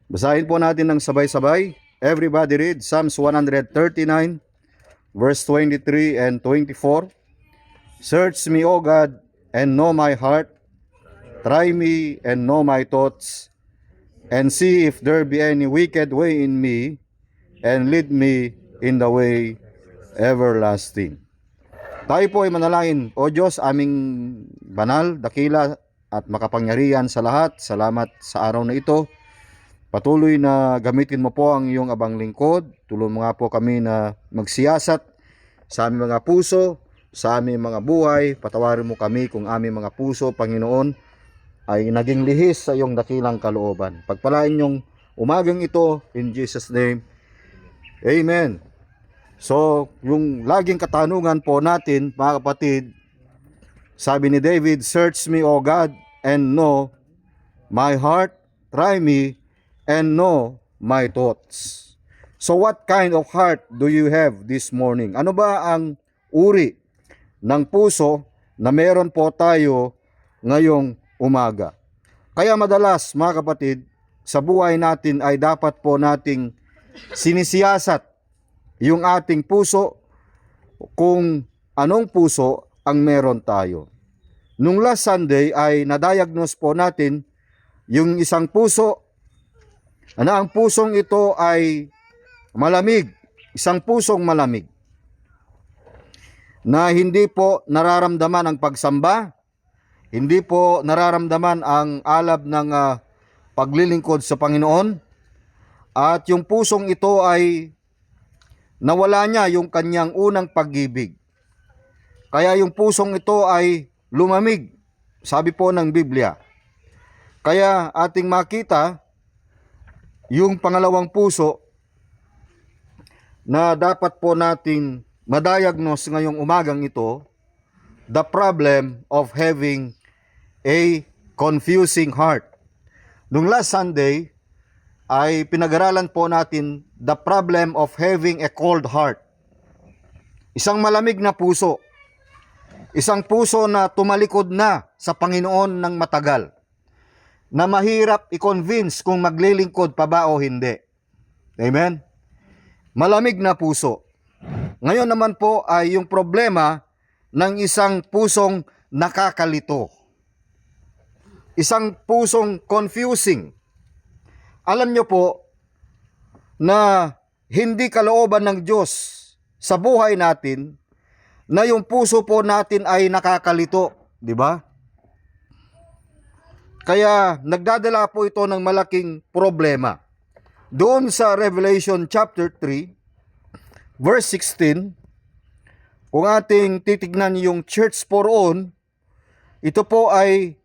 Basahin po natin ng sabay-sabay. Everybody read Psalms 139 verse 23 and 24. Search me, O God, and know my heart. Try me and know my thoughts, and see if there be any wicked way in me, and lead me in the way everlasting. Tayo po ay manalangin. O Diyos, aming banal, dakila at makapangyarihan sa lahat, salamat sa araw na ito. Patuloy na gamitin mo po ang iyong abang lingkod. Tulungan mo nga po kami na magsiyasat sa aming mga puso, sa aming mga buhay. Patawarin mo kami kung aming mga puso, Panginoon, ay naging lihis sa iyong dakilang kalooban. Pagpalain niyong umagang ito, in Jesus' name, Amen. So, yung laging katanungan po natin, mga kapatid, sabi ni David, search me, O God, and know my heart, try me, and know my thoughts. So what kind of heart do you have this morning? Ano ba ang uri ng puso na meron po tayo ngayong umaga? Kaya madalas, mga kapatid, sa buhay natin ay dapat po nating sinisiyasat yung ating puso kung anong puso ang meron tayo. Nung last Sunday ay na-diagnose po natin yung isang puso na ang pusong ito ay malamig, isang pusong malamig na hindi po nararamdaman ang pagsamba, hindi po nararamdaman ang alab ng paglilingkod sa Panginoon, at yung pusong ito ay nawala niya yung kanyang unang pag-ibig. Kaya yung pusong ito ay lumamig, sabi po ng Biblia. Kaya ating makita yung pangalawang puso na dapat po nating ma-diagnose ngayong umagang ito, the problem of having a confusing heart. Nung last Sunday ay pinag-aralan po natin the problem of having a cold heart. Isang malamig na puso. Isang puso na tumalikod na sa Panginoon ng matagal, na mahirap i-convince kung maglilingkod pa ba o hindi. Amen? Malamig na puso. Ngayon naman po ay yung problema ng isang pusong nakakalito. Isang pusong confusing. Alam nyo po na hindi kalooban ng Diyos sa buhay natin na yung puso po natin ay nakakalito, di ba? Kaya nagdadala po ito ng malaking problema. Doon sa Revelation chapter 3, verse 16, kung ating titignan yung church po roon, ito po ay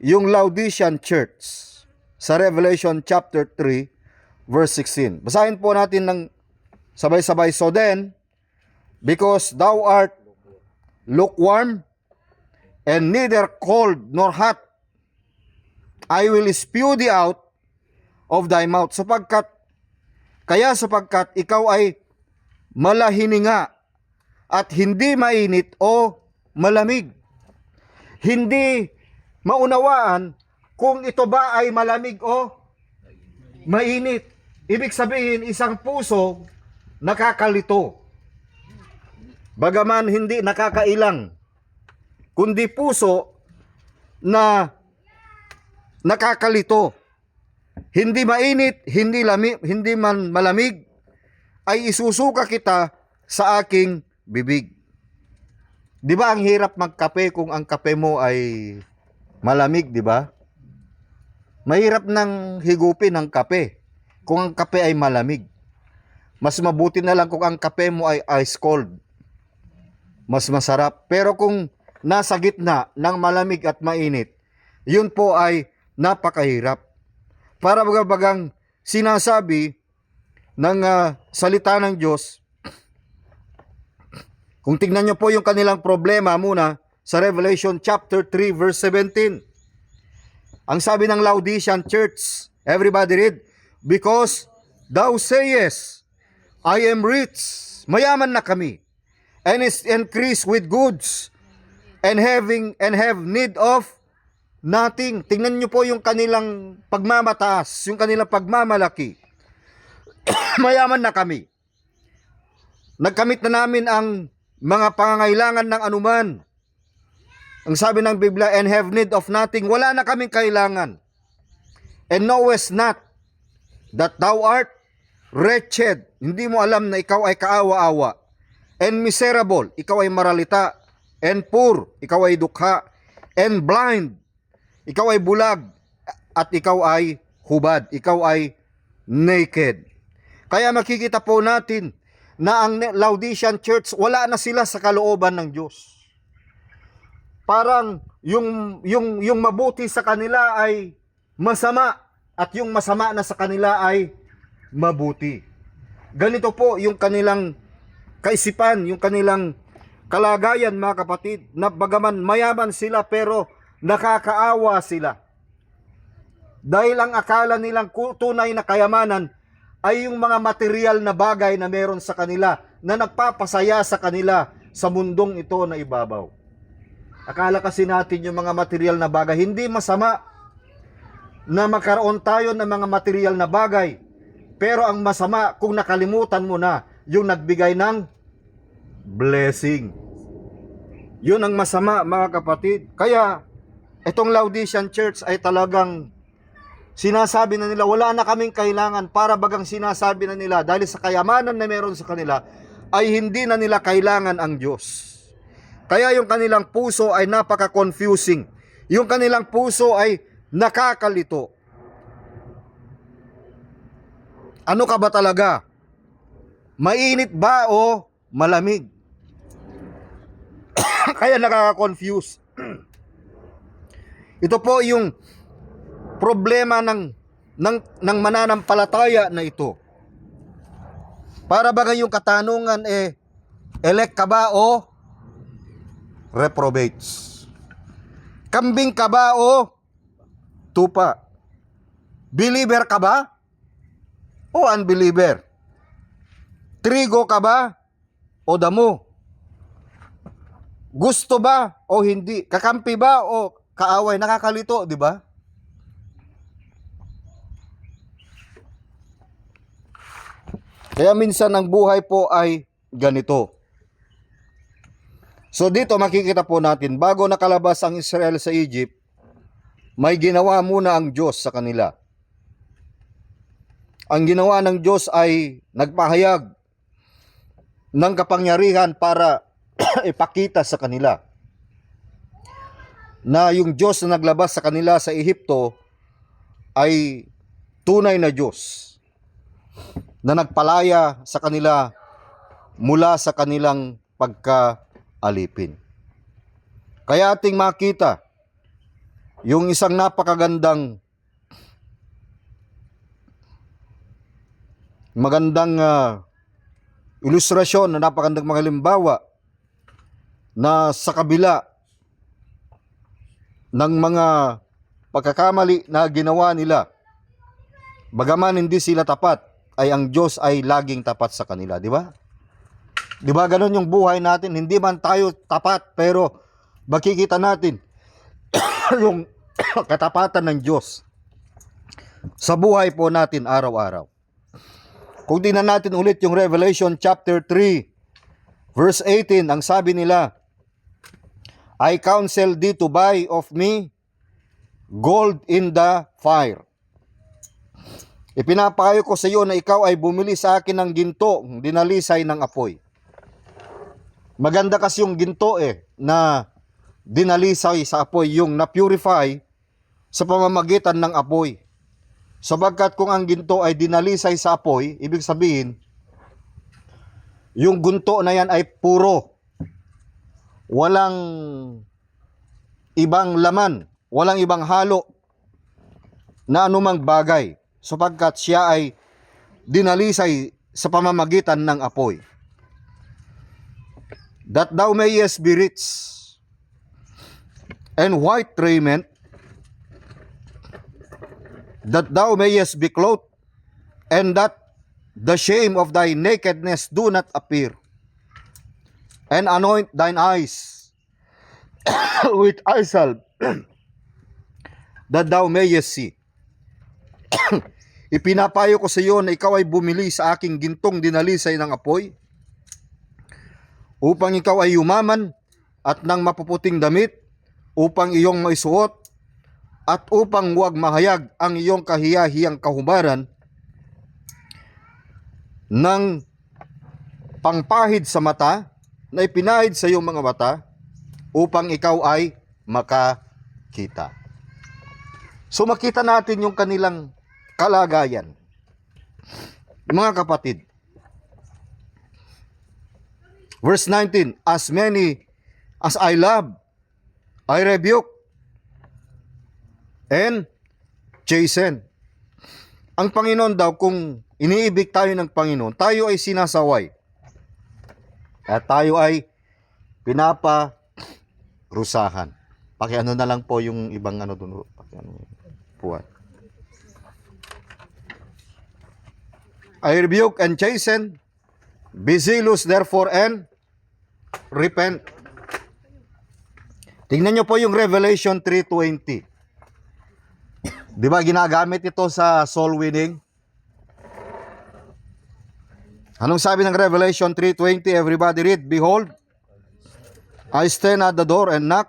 yung Laodicean church sa Revelation chapter 3, verse 16. Basahin po natin ng sabay-sabay. So then, because thou art lukewarm and neither cold nor hot, I will spew thee out of thy mouth. Sapagkat ikaw ay malahininga at hindi mainit o malamig. Hindi maunawaan kung ito ba ay malamig o mainit. Ibig sabihin, isang puso nakakalito. Bagaman hindi nakakailang, kundi puso na nakakalito. Hindi mainit, hindi man malamig, ay isusuka kita sa aking bibig. Di ba ang hirap magkape kung ang kape mo ay malamig, di ba? Mahirap nang higupin ang kape kung ang kape ay malamig. Mas mabuti na lang kung ang kape mo ay ice cold. Mas masarap. Pero kung nasa gitna ng malamig at mainit, yun po ay napakahirap. Para bagang sinasabi ng salita ng Diyos, kung tingnan nyo po yung kanilang problema muna sa Revelation chapter 3 verse 17. Ang sabi ng Laodicean church, everybody read, because thou sayest, I am rich, mayaman na kami, and is increased with goods, and have need of nothing. Tingnan nyo po yung kanilang pagmamataas, yung kanilang pagmamalaki. Mayaman na kami. Nagkamit na namin ang mga pangangailangan ng anuman. Ang sabi ng Biblia, and have need of nothing. Wala na kaming kailangan. And knowest not that thou art wretched. Hindi mo alam na ikaw ay kaawa-awa. And miserable, ikaw ay maralita. And poor, ikaw ay dukha. And blind, ikaw ay bulag. At ikaw ay hubad. Ikaw ay naked. Kaya makikita po natin na ang Laodicean church, wala na sila sa kalooban ng Diyos. Parang yung mabuti sa kanila ay masama at yung masama na sa kanila ay mabuti. Ganito po yung kanilang kaisipan, yung kanilang kalagayan, mga kapatid, na bagaman mayaman sila pero nakakaawa sila. Dahil ang akala nilang tunay na kayamanan ay yung mga material na bagay na meron sa kanila, na nagpapasaya sa kanila sa mundong ito na ibabaw. Akala kasi natin yung mga material na bagay, hindi masama na magkaroon tayo ng mga material na bagay. Pero ang masama kung nakalimutan mo na yung nagbigay ng blessing. Yun ang masama, mga kapatid. Kaya itong Laodicean church ay talagang sinasabi na nila, wala na kaming kailangan. Para bagang sinasabi na nila, dahil sa kayamanan na meron sa kanila, ay hindi na nila kailangan ang Diyos. Kaya yung kanilang puso ay napaka-confusing. Yung kanilang puso ay nakakalito. Ano ka ba talaga? Mainit ba o malamig? Kaya nakaka-confuse. Ito po yung problema ng mananampalataya na ito. Para ba yung katanungan elect ka ba o reprobates? Kambing ka ba o tupa? Believer ka ba o unbeliever? Trigo ka ba o damo? Gusto ba o hindi? Kakampi ba o kaaway? Nakakalito, di ba? Kaya minsan ang buhay po ay ganito. So dito makikita po natin, bago nakalabas ang Israel sa Egypt, may ginawa muna ang Diyos sa kanila. Ang ginawa ng Diyos ay nagpahayag ng kapangyarihan para ipakita sa kanila na yung Diyos na naglabas sa kanila sa Ehipto ay tunay na Diyos na nagpalaya sa kanila mula sa kanilang pagkaalipin. Kaya ating makita yung isang napakagandang ilustrasyon, na napakagandang mga halimbawa na sa kabila ng mga pagkakamali na ginawa nila, bagaman hindi sila tapat, ay ang Diyos ay laging tapat sa kanila, di ba? Di ba ganun yung buhay natin? Hindi man tayo tapat, pero makikita natin yung katapatan ng Diyos sa buhay po natin araw-araw. Kung tingnan natin ulit yung Revelation chapter 3, verse 18, ang sabi nila, I counsel thee to buy of me gold in the fire. Ipinapayo ko sa iyo na ikaw ay bumili sa akin ng ginto, dinalisay ng apoy. Maganda kasi yung ginto na dinalisay sa apoy, yung na-purify sa pamamagitan ng apoy. Sabagkat kung ang ginto ay dinalisay sa apoy, ibig sabihin, yung gunto na yan ay puro. Walang ibang laman, walang ibang halo na anumang bagay. Sapagkat siya ay dinalisay sa pamamagitan ng apoy. That thou mayest be rich, and white raiment, that thou mayest be clothed, and that the shame of thy nakedness do not appear, and anoint thine eyes with eye salve, that thou mayest see. Ipinapayo ko sa iyo na ikaw ay bumili sa aking gintong dinalisay ng apoy, upang ikaw ay yumaman at ng mapuputing damit, upang iyong maisuot, at upang huwag mahayag ang iyong kahiyahiyang kahubaran ng pangpahid sa mata na ipinahid sa iyong mga mata, upang ikaw ay makakita. So makita natin yung kanilang kalagayan. Mga kapatid, verse 19, as many as I love, I rebuke and chasten. Ang Panginoon daw, kung iniibig tayo ng Panginoon, tayo ay sinasaway. At tayo ay pinaparusahan. Pakiano na lang po yung ibang ano doon. Pakiano po. I rebuke and chasten. Be zealous therefore and repent. Tingnan nyo po yung Revelation 3:20. Di ba ginagamit ito sa soul winning? Anong sabi ng Revelation 3:20? Everybody read. Behold, I stand at the door and knock.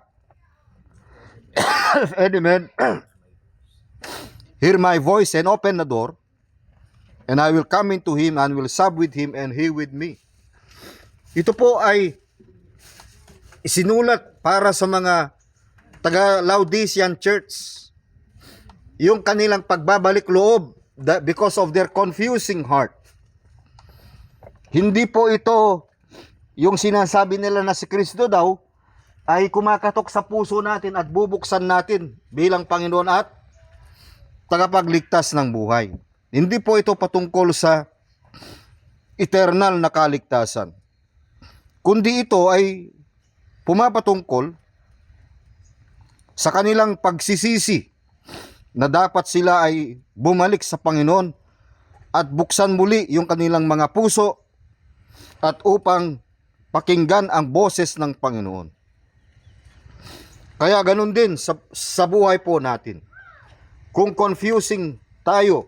If any man hear my voice and open the door, and I will come into him and will sup with him and he with me. Ito po ay isinulat para sa mga taga-Laodicean church. Yung kanilang pagbabalik loob because of their confusing heart. Hindi po ito yung sinasabi nila na si Kristo daw ay kumakatok sa puso natin at bubuksan natin bilang Panginoon at tagapagligtas ng buhay. Hindi po ito patungkol sa eternal na kaligtasan. Kundi ito ay pumapatungkol sa kanilang pagsisisi na dapat sila ay bumalik sa Panginoon at buksan muli yung kanilang mga puso at upang pakinggan ang boses ng Panginoon. Kaya ganun din sa buhay po natin. Kung confusing tayo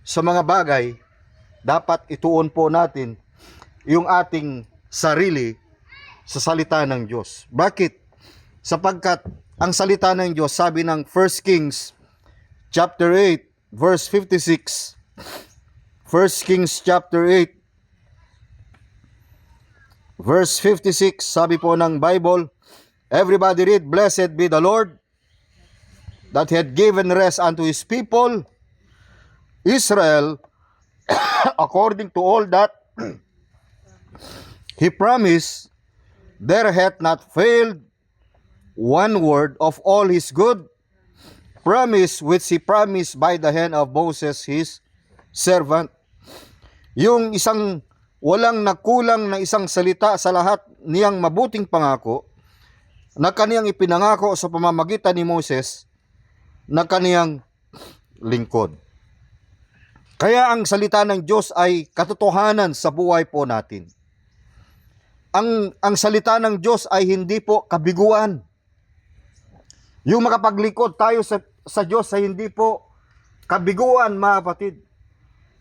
sa mga bagay, dapat ituon po natin yung ating sarili sa salita ng Diyos. Bakit? Sapagkat ang salita ng Diyos, sabi ng 1 Kings chapter 8 verse 56, 1 Kings chapter 8 verse 56, sabi po ng Bible, everybody read, blessed be the Lord that had given rest unto his people Israel according to all that he promised. There hath not failed one word of all his good promise which he promised by the hand of Moses his servant. Yung isang walang nakulang na isang salita sa lahat niyang mabuting pangako na kaniyang ipinangako sa pamamagitan ni Moses na kaniyang lingkod. Kaya ang salita ng Diyos ay katotohanan sa buhay po natin. Ang salita ng Diyos ay hindi po kabiguan. Yung makapaglikod tayo sa Diyos ay hindi po kabiguan, mga kapatid.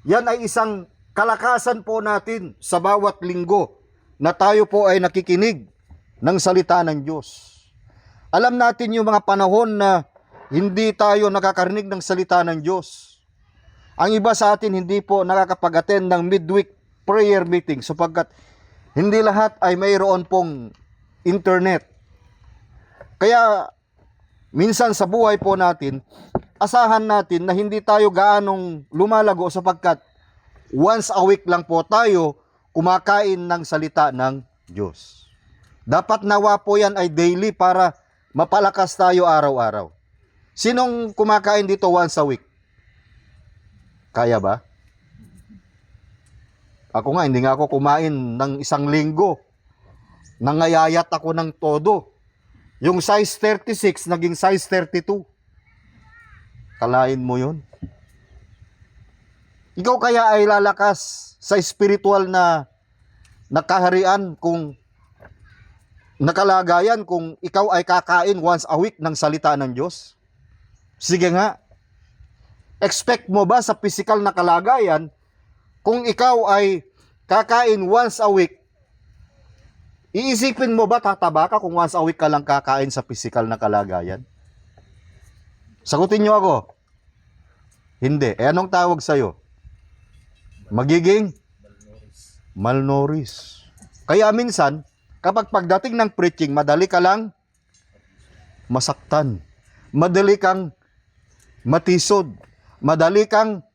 Yan ay isang kalakasan po natin sa bawat linggo na tayo po ay nakikinig ng salita ng Diyos. Alam natin yung mga panahon na hindi tayo nakakarinig ng salita ng Diyos. Ang iba sa atin hindi po nakakapag-attend ng midweek prayer meeting sapagkat hindi lahat ay mayroon pong internet. Kaya minsan sa buhay po natin, asahan natin na hindi tayo gaanong lumalago sapagkat once a week lang po tayo kumakain ng salita ng Diyos. Dapat nawa po yan ay daily para mapalakas tayo araw-araw. Sinong kumakain dito once a week? Kaya ba? Ako nga, hindi nga ako kumain ng isang linggo. Nangayayat ako ng todo. Yung size 36 naging size 32. Kalain mo yun? Ikaw kaya ay lalakas sa spiritual na nakaharian kung nakalagayan kung ikaw ay kakain once a week ng salita ng Diyos? Sige nga. Expect mo ba sa physical na kalagayan, kung ikaw ay kakain once a week, iisipin mo ba tataba ka kung once a week ka lang kakain sa physical na kalagayan? Sagutin nyo ako. Hindi. Anong tawag sa'yo? Magiging malnourished. Kaya minsan, kapag pagdating ng preaching, madali ka lang masaktan. Madali kang matisod. Madali kang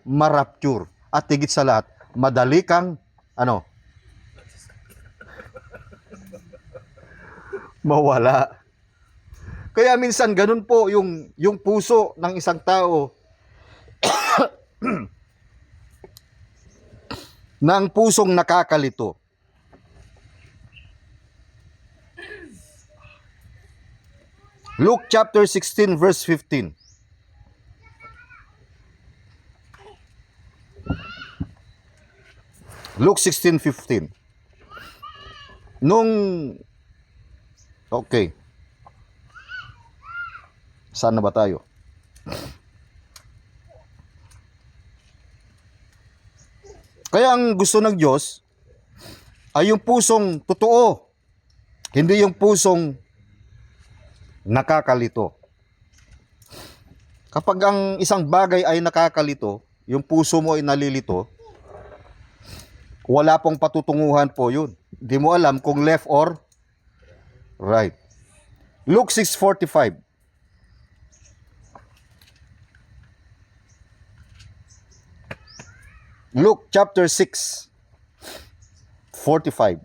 marapture. At higit sa lahat, madali kang mawala. Kaya minsan ganun po yung puso ng isang tao na ang pusong nakakalito. Luke chapter 16 verse 15. Luke 16:15. Okay. Saan na ba tayo? Kaya ang gusto ng Diyos ay yung pusong totoo, hindi yung pusong nakakalito. Kapag ang isang bagay ay nakakalito, yung puso mo ay nalilito, wala pong patutunguhan po yun. Di mo alam kung left or right. Luke 6:45. Luke chapter 6:45.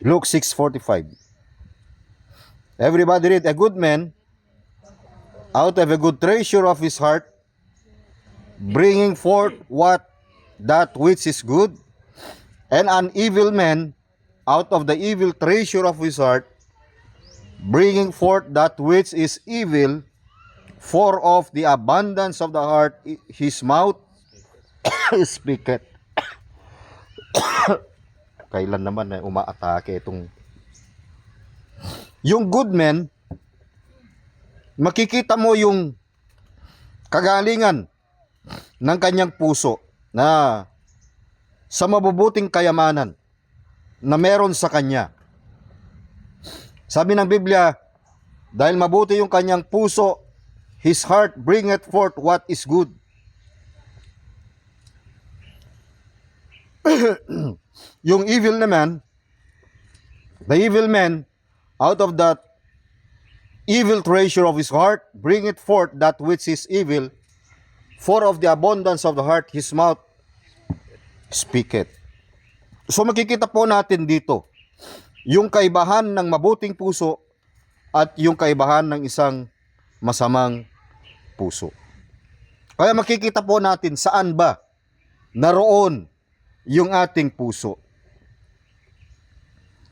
Luke 6:45. Everybody read. A good man out of a good treasure of his heart, bringing forth that which is good, and an evil man out of the evil treasure of his heart, bringing forth that which is evil, for of the abundance of the heart his mouth speaketh. Kailan naman na umaatake itong yung good man, makikita mo yung kagalingan ng kanyang puso na sa mabubuting kayamanan na meron sa kanya. Sabi ng Biblia, dahil mabuti yung kanyang puso, his heart bringeth forth what is good. Yung evil naman, the evil man, out of that evil treasure of his heart, bringeth forth that which is evil, for of the abundance of the heart his mouth speaketh. So makikita po natin dito yung kaibahan ng mabuting puso at yung kaibahan ng isang masamang puso. Kaya makikita po natin saan ba naroon yung ating puso.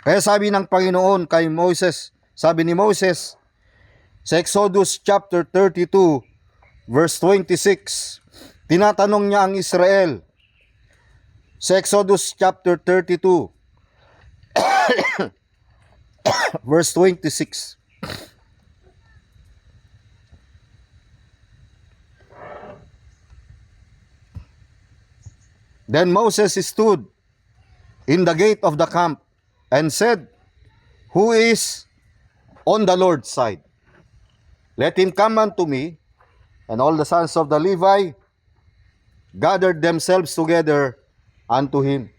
Kaya sabi ng Panginoon kay Moses, sabi ni Moses sa Exodus chapter 32 verse 26, tinatanong niya ang Israel sa Exodus chapter 32 verse 26. Then Moses stood in the gate of the camp and said, who is on the Lord's side? Let him come unto me. And all the sons of the Levi gathered themselves together unto him.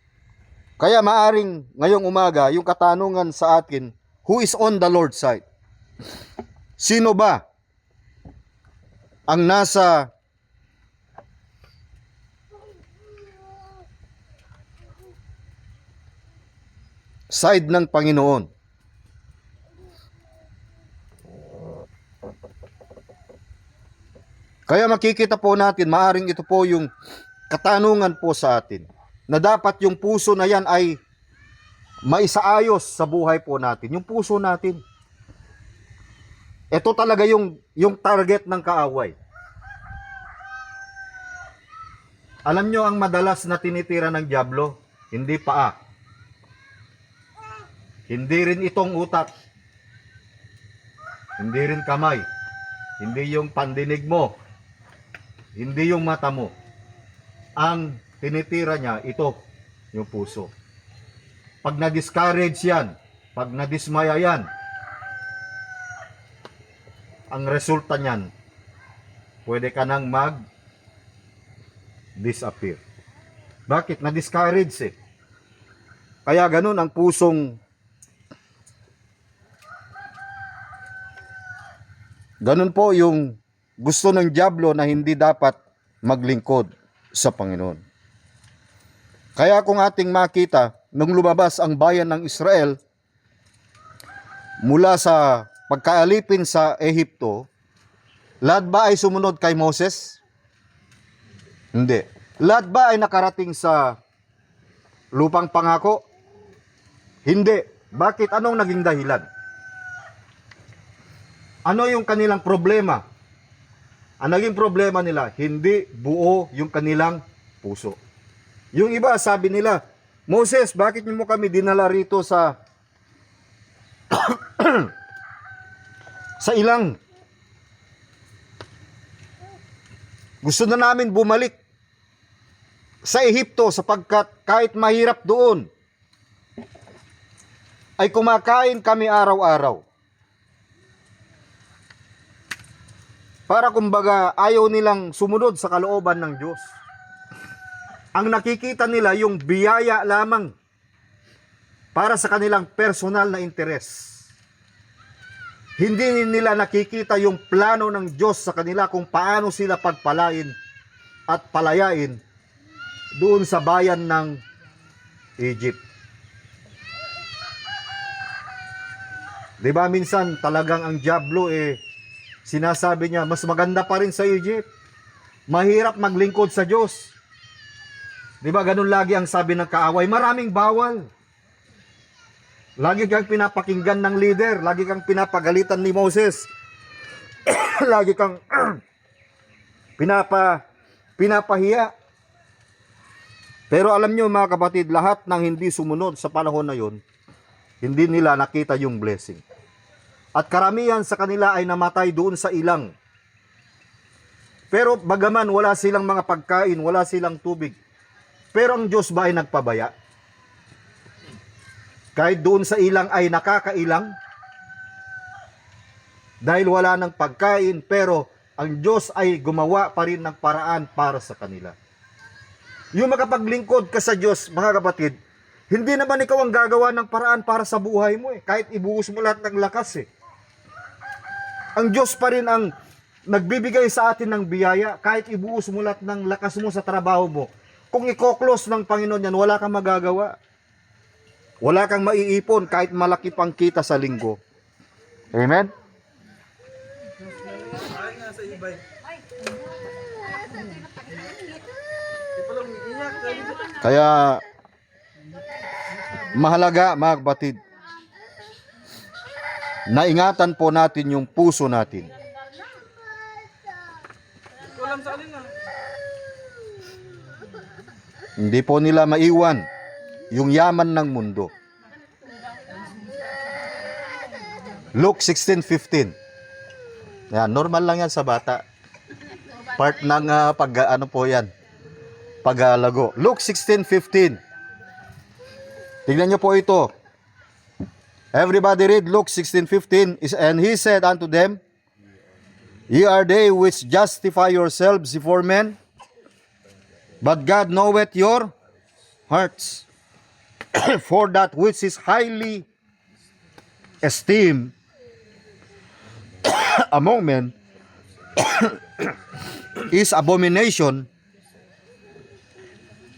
Kaya maaring ngayong umaga, yung katanungan sa atin, who is on the Lord's side? Sino ba ang nasa side ng Panginoon? Kaya makikita po natin, maaring ito po yung katanungan po sa atin, na dapat yung puso na yan ay maisaayos sa buhay po natin. Yung puso natin. Ito talaga yung target ng kaaway. Alam nyo ang madalas na tinitira ng dyablo? Hindi paa. Hindi rin itong utak. Hindi rin kamay. Hindi yung pandinig mo. Hindi yung mata mo. Ang tinitira niya, ito, yung puso. Pag na-discourage yan, pag na-dismaya yan, ang resulta niyan, pwede ka nang mag-disappear. Bakit? Na-discourage eh. Kaya ganun ang pusong, ganun po yung gusto ng dyablo na hindi dapat maglingkod sa Panginoon. Kaya kung ating makita, nung lumabas ang bayan ng Israel mula sa pagkaalipin sa Ehipto, lahat ba ay sumunod kay Moses? Hindi. Lahat ba ay nakarating sa lupang pangako? Hindi. Bakit? Anong naging dahilan? Ano yung kanilang problema? Ang naging problema nila, hindi buo yung kanilang puso. Yung iba, sabi nila, Moses, bakit mo kami dinala rito sa sa ilang? Gusto na namin bumalik sa Ehipto sapagkat kahit mahirap doon, ay kumakain kami araw-araw. Para kumbaga ayaw nilang sumunod sa kalooban ng Diyos. Ang nakikita nila yung biyaya lamang para sa kanilang personal na interes. Hindi nila nakikita yung plano ng Diyos sa kanila kung paano sila pagpalain at palayain doon sa bayan ng Egypt. Diba minsan talagang ang dyablo sinasabi niya, mas maganda pa rin sa Egypt. Mahirap maglingkod sa Diyos. Diba ganun lagi ang sabi ng kaaway, maraming bawal. Lagi kang pinapakinggan ng leader, lagi kang pinapagalitan ni Moses. Lagi kang pinapahiya. Pero alam nyo mga kapatid, lahat ng hindi sumunod sa panahon na yun, hindi nila nakita yung blessing. At karamihan sa kanila ay namatay doon sa ilang. Pero bagaman wala silang mga pagkain, wala silang tubig, pero ang Diyos ba ay nagpabaya? Kahit doon sa ilang ay nakakailang, dahil wala ng pagkain, pero ang Diyos ay gumawa pa rin ng paraan para sa kanila. Yung makapaglingkod ka sa Diyos, mga kapatid, hindi naman ikaw ang gagawa ng paraan para sa buhay mo kahit ibuhos mo lahat ng lakas Ang Diyos pa rin ang nagbibigay sa atin ng biyaya, kahit ibuhos mo lahat ng lakas mo sa trabaho mo. Kung i-close ng Panginoon yan, wala kang magagawa. Wala kang maiipon kahit malaki pang kita sa linggo. Amen? Kaya mahalaga mga kapatid, naingatan po natin yung puso natin. Hindi po nila maiwan yung yaman ng mundo. Luke 16:15. Yan, normal lang yan sa bata. Part ng paggalago. Luke 16:15. Tingnan niyo po ito. Everybody read Luke 16:15. And he said unto them, Ye are they which justify yourselves before men, but God knoweth your hearts. For that which is highly esteemed among men is abomination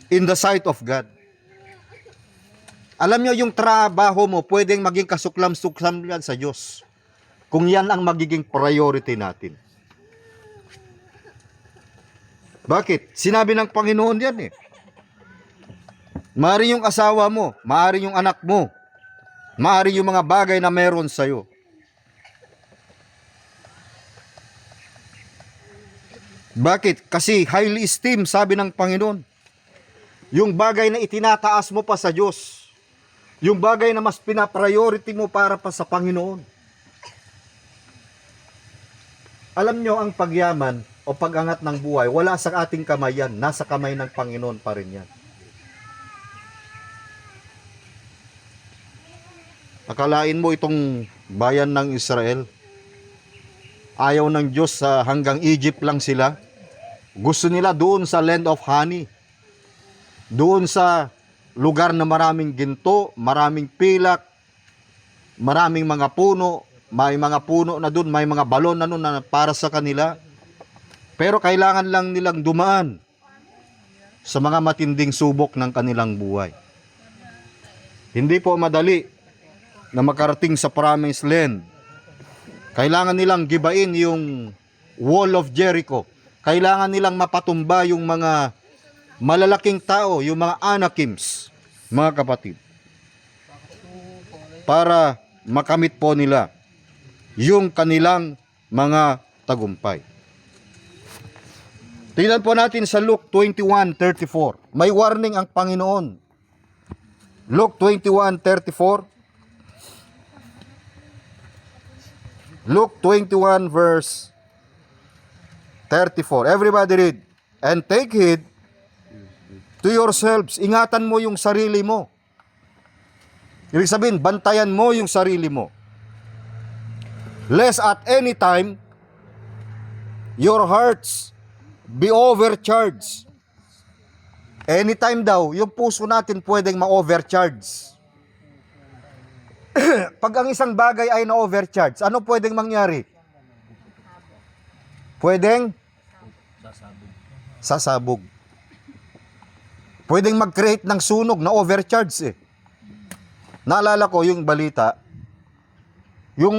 in the sight of God. Alam nyo, yung trabaho mo, pwedeng maging kasuklam-suklam yan sa Diyos. Kung yan ang magiging priority natin. Bakit? Sinabi ng Panginoon yan Maari yung asawa mo, maari yung anak mo, maari yung mga bagay na meron sa'yo. Bakit? Kasi highly esteemed, sabi ng Panginoon. Yung bagay na itinataas mo pa sa Diyos, Yung bagay na mas pinapriority mo para pa sa Panginoon. Alam nyo, ang pagyaman o pagangat ng buhay, wala sa ating kamay yan. Nasa kamay ng Panginoon pa rin yan. Akalain mo itong bayan ng Israel, ayaw ng Diyos hanggang Egypt lang sila. Gusto nila doon sa land of honey. Doon sa lugar na maraming ginto, maraming pilak, maraming mga puno, may mga puno na doon, may mga balon na doon na para sa kanila. Pero kailangan lang nilang dumaan sa mga matinding subok ng kanilang buhay. Hindi po madali na makarating sa promised land. Kailangan nilang gibain yung wall of Jericho. Kailangan nilang mapatumba yung mga malalaking tao, yung mga Anakims, mga kapatid. Para makamit po nila yung kanilang mga tagumpay. Tingnan po natin sa Luke 21:34. May warning ang Panginoon. Luke 21:34. Luke 21 verse 34. Everybody read. And take heed to yourselves. Ingatan mo yung sarili mo. Ibig sabihin, bantayan mo yung sarili mo. Lest at any time your hearts be overcharged. Anytime daw, yung puso natin pwedeng ma-overcharge. Pag ang isang bagay ay na-overcharge, ano pwedeng mangyari? Pwedeng sasabog. Pwedeng mag-create ng sunog na overcharge eh. Naalala ko yung balita, yung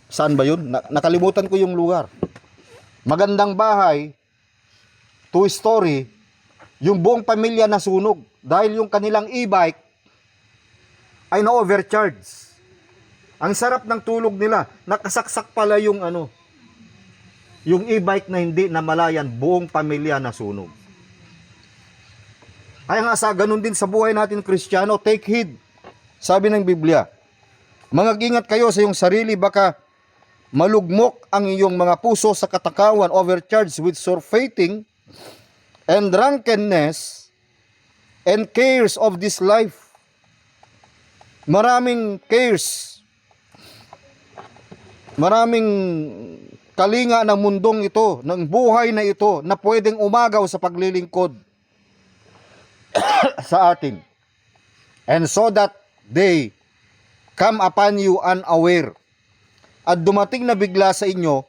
saan ba yun? Nakalimutan ko yung lugar. Magandang bahay, 2-story, yung buong pamilya nasunog dahil yung kanilang e-bike ay na-overcharge. Ang sarap ng tulog nila, nakasaksak pala yung yung e-bike na hindi namalayan, buong pamilya nasunog. Kaya nga ganun din sa buhay natin Kristiyano, take heed. Sabi ng Biblia, mag-ingat kayo sa iyong sarili, baka malugmok ang iyong mga puso sa katakawan, overcharged with surfeiting and drunkenness and cares of this life. Maraming cares, maraming kalinga ng mundong ito, ng buhay na ito, na pwedeng umagaw sa paglilingkod sa atin. And so that they come upon you unaware. At dumating na bigla sa inyo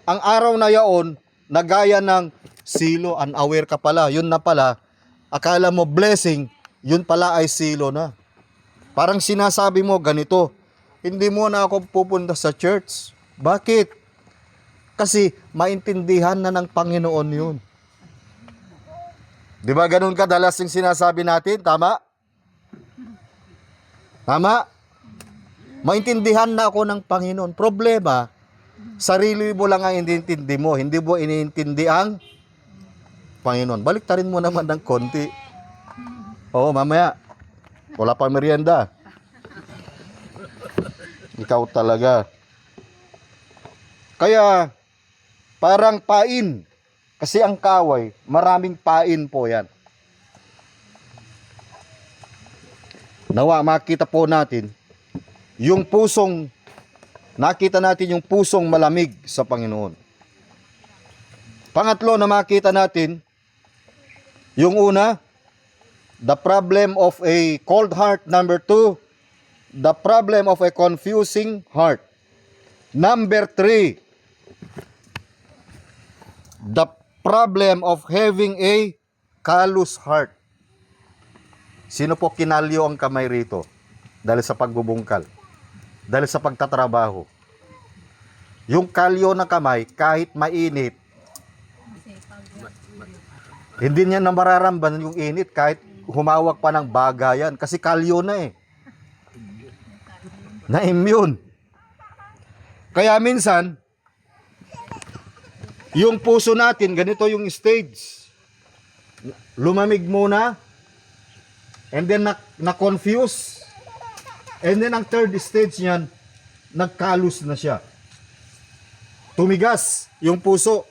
ang araw na yaon na gaya ng silo. Unaware ka pala, yun na pala, akala mo blessing, yun pala ay silo na. Parang sinasabi mo ganito, hindi mo na ako pupunta sa church. Bakit? Kasi maintindihan na ng Panginoon yun. Di ba ganun kadalas yung sinasabi natin? Tama? Tama? Maintindihan na ako ng Panginoon. Problema, sarili mo lang ang inintindi mo. Hindi mo iniintindi ang Panginoon. Baliktarin mo naman ng konti. Oo, mamaya. Wala pa merienda. Ikaw talaga. Kaya, parang pain. Kasi ang kaway, maraming pain po yan. Nawa, makita po natin, yung pusong, nakita natin yung pusong malamig sa Panginoon. Pangatlo na makita natin, yung una, the problem of a cold heart. Number 2, the problem of a confusing heart. Number 3, the problem of having a callous heart. Sino po kinalyo ang kamay rito? Dahil sa pagbubungkal. Dahil sa pagtatrabaho. Yung kalyo na kamay, kahit mainit, hindi niya na mararamdaman yung init kahit humawak pa ng bagayan kasi kalyo na eh. Na-immune. Kaya minsan, yung puso natin, ganito yung stage. Lumamig muna, and then na-confuse, And then ang third stage niyan, nagkalus na siya. Tumigas yung puso.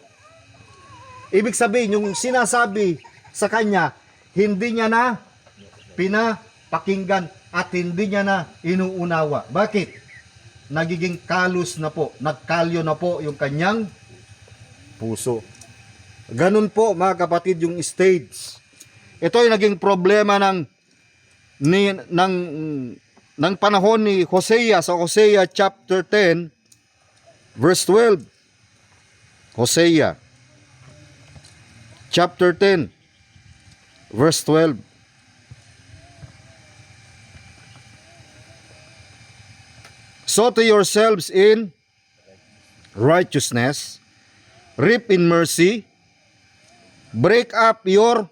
Ibig sabihin, yung sinasabi sa kanya, hindi niya na pinapakinggan at hindi niya na inuunawa. Bakit? Nagiging kalus na po, nagkalyo na po yung kanyang puso. Ganun po mga kapatid yung stage. Ito ay naging problema ng panahon ni Hosea sa Hosea chapter 10 verse 12. Hosea chapter 10 verse 12. Sow to yourselves in righteousness, reap in mercy, break up your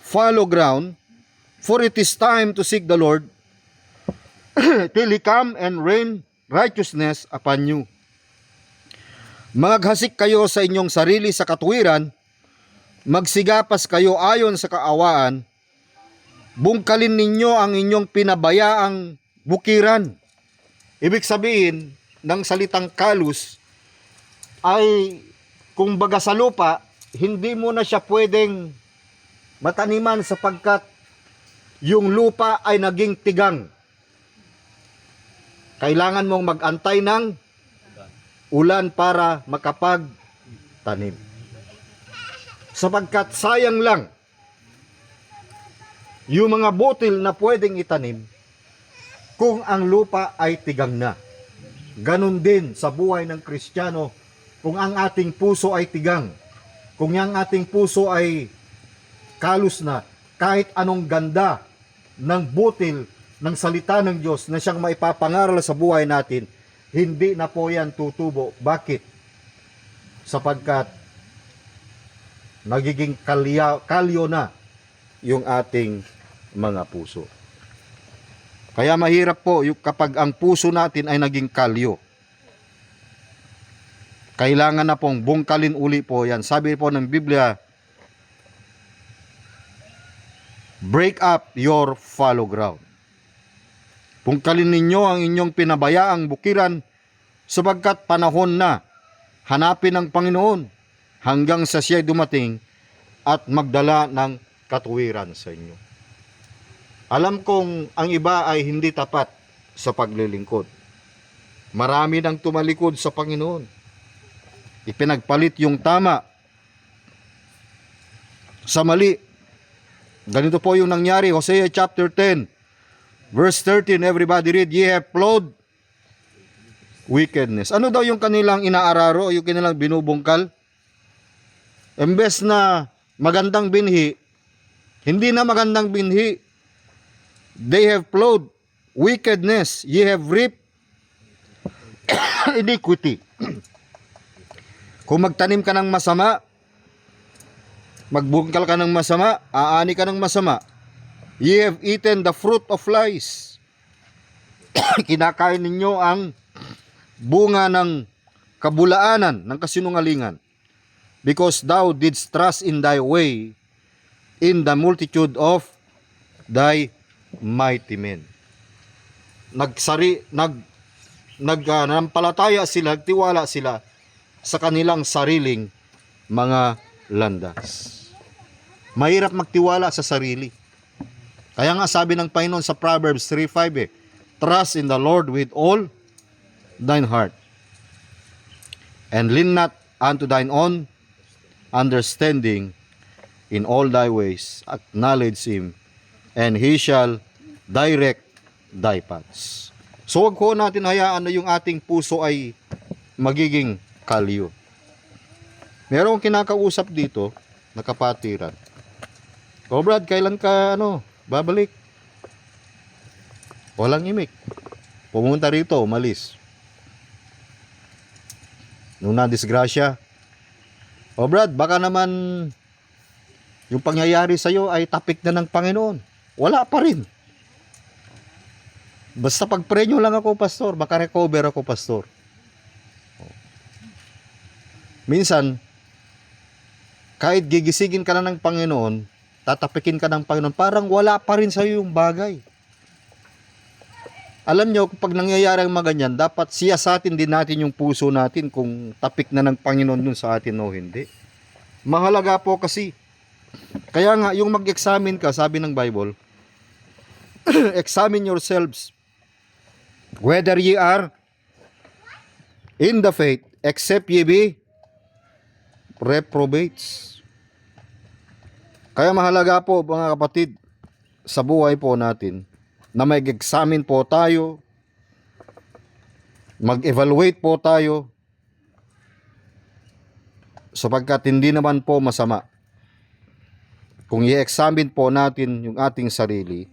fallow ground, for it is time to seek the Lord till He come and rain righteousness upon you. Maghasik kayo sa inyong sarili sa katuwiran, magsigapas kayo ayon sa kaawaan, bungkalin ninyo ang inyong pinabayaang bukiran. Ibig sabihin ng salitang kalus ay kung baga sa lupa, hindi mo na siya pwedeng mataniman sapagkat yung lupa ay naging tigang. Kailangan mong mag-antay ng ulan para makapagtanim. Sapagkat sayang lang yung mga butil na pwedeng itanim kung ang lupa ay tigang na. Ganon din sa buhay ng Kristiyano, kung ang ating puso ay tigang, kung ang ating puso ay kalus na, kahit anong ganda ng butil ng salita ng Diyos na siyang maipapangaral sa buhay natin, hindi na po yan tutubo. Bakit? Sapagkat nagiging kalyo na yung ating mga puso. Kaya mahirap po yung kapag ang puso natin ay naging kalyo. Kailangan na pong bungkalin uli po yan. Sabi po ng Biblia, break up your fallow ground. Bungkalin ninyo ang inyong pinabayaang bukiran sapagkat panahon na hanapin ang Panginoon hanggang sa siya'y dumating at magdala ng katuwiran sa inyo. Alam kong ang iba ay hindi tapat sa paglilingkod. Marami nang tumalikod sa Panginoon. Ipinagpalit yung tama sa mali. Ganito po yung nangyari. Hosea chapter 10 verse 13. Everybody read, ye have plowed wickedness. Ano daw yung kanilang inaararo, yung kanilang binubungkal? Imbes na magandang binhi, hindi na magandang binhi. They have plowed wickedness, ye have reaped iniquity. Kung magtanim ka ng masama, magbungkal ka ng masama, aani ka ng masama, ye have eaten the fruit of lies. Kinakain ninyo ang bunga ng kabulaanan, ng kasinungalingan. Because thou didst trust in thy way, in the multitude of thy mighty men. Nanampalataya sila, nagtiwala sila sa kanilang sariling mga landas. Mahirap magtiwala sa sarili. Kaya nga sabi ng Panginoon sa Proverbs 3:5 trust in the Lord with all thine heart, and lean not unto thine own understanding, in all thy ways acknowledge Him, and He shall direct thy paths. So wag ko natin hayaan na yung ating puso ay magiging kalyo. Meron akong kinakausap dito na kapatiran. O Brad, kailan ka babalik? Walang imik. Pumunta rito, umalis. Nung na-disgrasya, o Brad, baka naman yung pangyayari sa'yo ay tapik na ng Panginoon. Wala pa rin. Basta pag-pray nyo lang ako, pastor, makarecover ako, pastor. Minsan, kahit gigisingin ka na ng Panginoon, tatapikin ka ng Panginoon, parang wala pa rin sa'yo yung bagay. Alam nyo, pag nangyayari ang mga ganyan, dapat siyasatin din natin yung puso natin kung tapik na ng Panginoon dun sa atin o hindi. Mahalaga po kasi. Kaya nga, yung mag-examine ka, sabi ng Bible, examine yourselves whether ye are in the faith, except ye be reprobates. Kaya mahalaga po mga kapatid sa buhay po natin na mag-examine po tayo, mag-evaluate po tayo, sapagkat hindi naman po masama kung i-examine po natin yung ating sarili,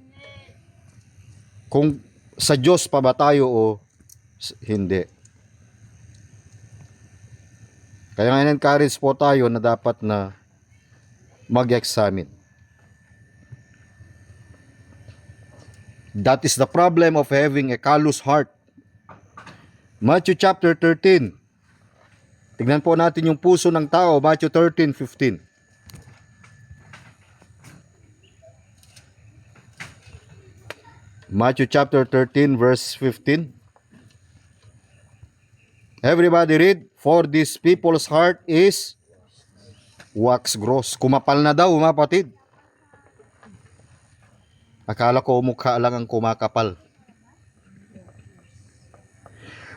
kung sa Diyos pa ba tayo o hindi. Kaya nga encourage po tayo na dapat na mag-examine. That is the problem of having a callous heart. Matthew chapter 13. Tignan po natin yung puso ng tao, Matthew 13:15. Matthew chapter 13 verse 15. Everybody read. For this people's heart is wax gross. Kumapal na daw mga kapatid. Akala ko mukha lang ang kumakapal.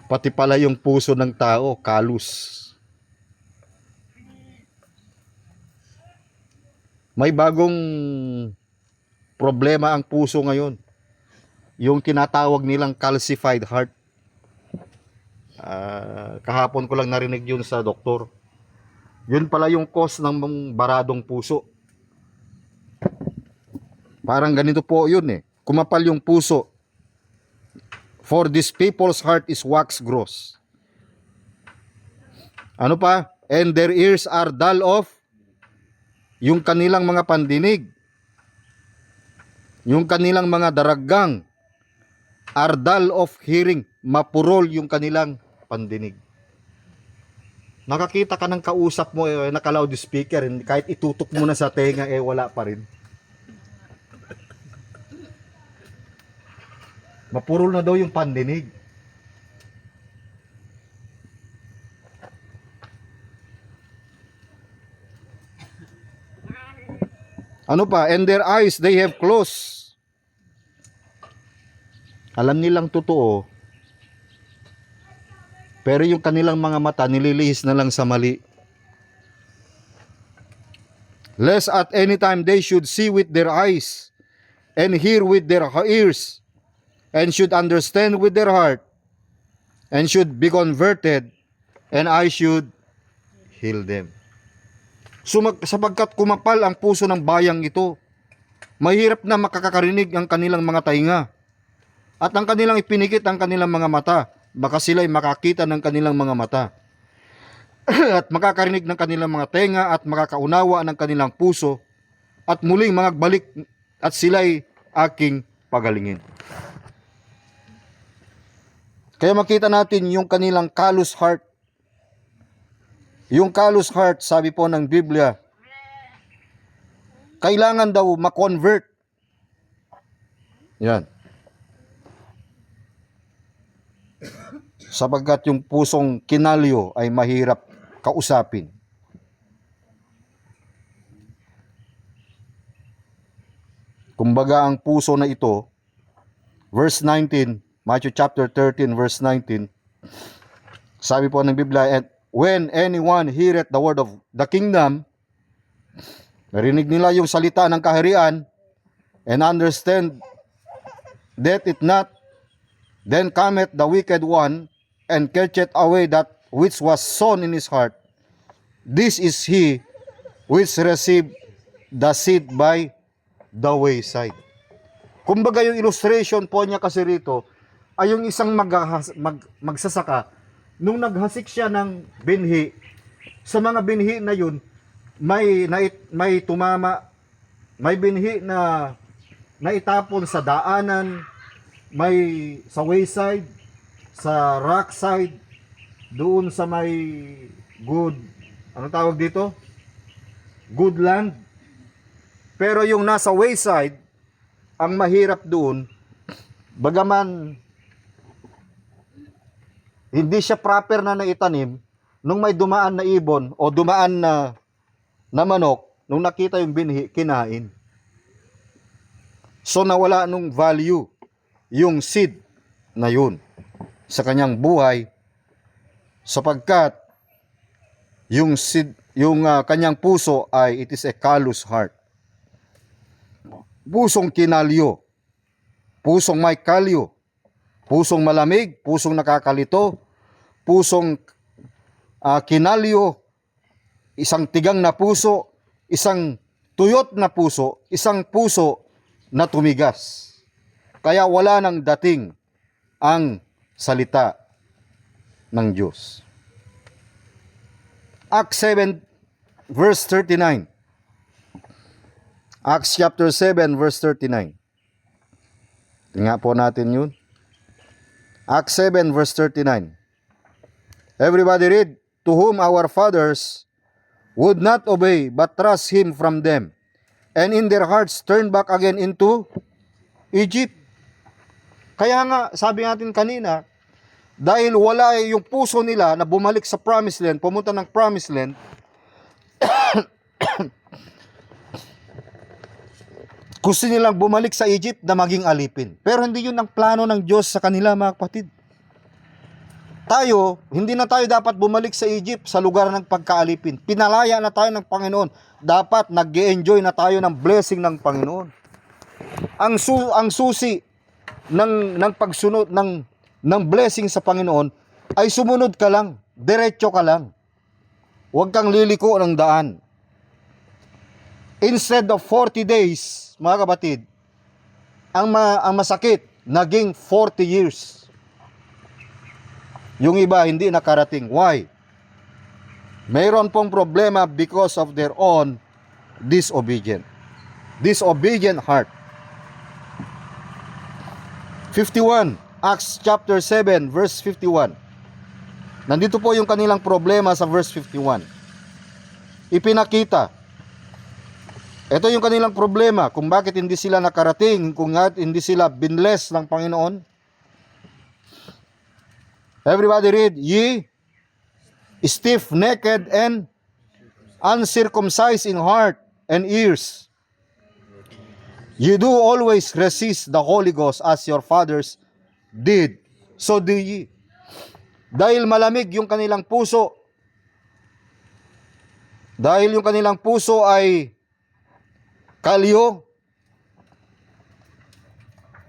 Pati pala yung puso ng tao, kalus. May bagong problema ang puso ngayon. Yung tinatawag nilang calcified heart. Kahapon ko lang narinig yun sa doktor. Yun pala yung cause ng baradong puso. Parang ganito po yun eh. Kumapal yung puso. For this people's heart is wax gross. Ano pa? And their ears are dull of. Yung kanilang mga pandinig. Yung kanilang mga daraggang. Are dull of hearing. Mapurol yung kanilang pandinig. Nakakita ka ng kausap mo naka-loudspeaker, kahit itutok mo na sa tenga wala pa rin. Mapurol na daw yung pandinig. Ano pa? And their eyes they have closed. Alam nilang totoo. Pero yung kanilang mga mata nililihis na lang sa mali. Lest at any time they should see with their eyes and hear with their ears and should understand with their heart and should be converted and I should heal them. So sapagkat kumapal ang puso ng bayang ito, mahirap na makakarinig ang kanilang mga tainga at ang kanilang ipinikit ang kanilang mga mata. Baka sila'y makakita ng kanilang mga mata at makakarinig ng kanilang mga tenga at makakaunawa ng kanilang puso at muling magbalik at sila'y aking pagalingin. Kaya makita natin yung kanilang callous heart. Yung callous heart, sabi po ng Biblia, kailangan daw ma-convert. Yan. Sapagkat yung pusong kinalyo ay mahirap kausapin. Kumbaga ang puso na ito, verse 19, Matthew chapter 13 verse 19, sabi po ng Biblia, and when anyone heareth the word of the kingdom, narinig nila yung salita ng kaharian, and understand that it not, then cometh the wicked one, and catcheth away that which was sown in his heart. This is he which received the seed by the wayside. Kumbaga yung illustration po niya kasi rito ay yung isang magsasaka. Nung naghasik siya ng binhi, sa mga binhi na yun, may tumama, may binhi na naitapon sa daanan, may sa wayside, sa rock side, doon sa may good, ano tawag dito? Good land. Pero yung nasa wayside, ang mahirap doon, bagaman Hindi siya proper na naitanim nung may dumaan na ibon o dumaan na manok, nung nakita yung binhi, kinain. So nawala nung value yung seed na yun sa kanyang buhay, sapagkat yung seed, yung kanyang puso ay it is a callous heart. Pusong kinalyo, pusong may kalyo, pusong malamig, pusong nakakalito, pusong kinalyo, isang tigang na puso, isang tuyot na puso, isang puso na tumigas. Kaya wala nang dating ang salita ng Diyos. Acts 7 verse 39. Acts chapter 7 verse 39. Tingnan po natin yun. Acts 7 verse 39. Everybody read. To whom our fathers would not obey, but thrust him from them, and in their hearts turned back again into Egypt. Kaya nga, sabi natin kanina, dahil wala yung puso nila na bumalik sa promised land, pumunta ng promised land, gusto nilang bumalik sa Egypt na maging alipin. Pero hindi yun ang plano ng Diyos sa kanila, mga kapatid. Tayo, hindi na tayo dapat bumalik sa Egypt sa lugar ng pagkaalipin. Pinalaya na tayo ng Panginoon. Dapat nag-enjoy na tayo ng blessing ng Panginoon. Ang susi ng pagsunod ng blessing sa Panginoon ay sumunod ka lang, diretso ka lang. Huwag kang liliko ng daan. Instead of 40 days, mga kapatid, ang masakit, naging 40 years. Yung iba hindi nakarating. Why? Mayroon pong problema because of their own disobedient heart. 51, Acts chapter 7 verse 51. Nandito po yung kanilang problema sa verse 51. Ipinakita. Ito yung kanilang problema kung bakit hindi sila nakarating, kung hindi sila binless ng Panginoon. Everybody read. Ye stiff-necked and uncircumcised in heart and ears, you do always resist the Holy Ghost as your fathers did. So do ye. Dahil malamig yung kanilang puso, dahil yung kanilang puso ay kalyo,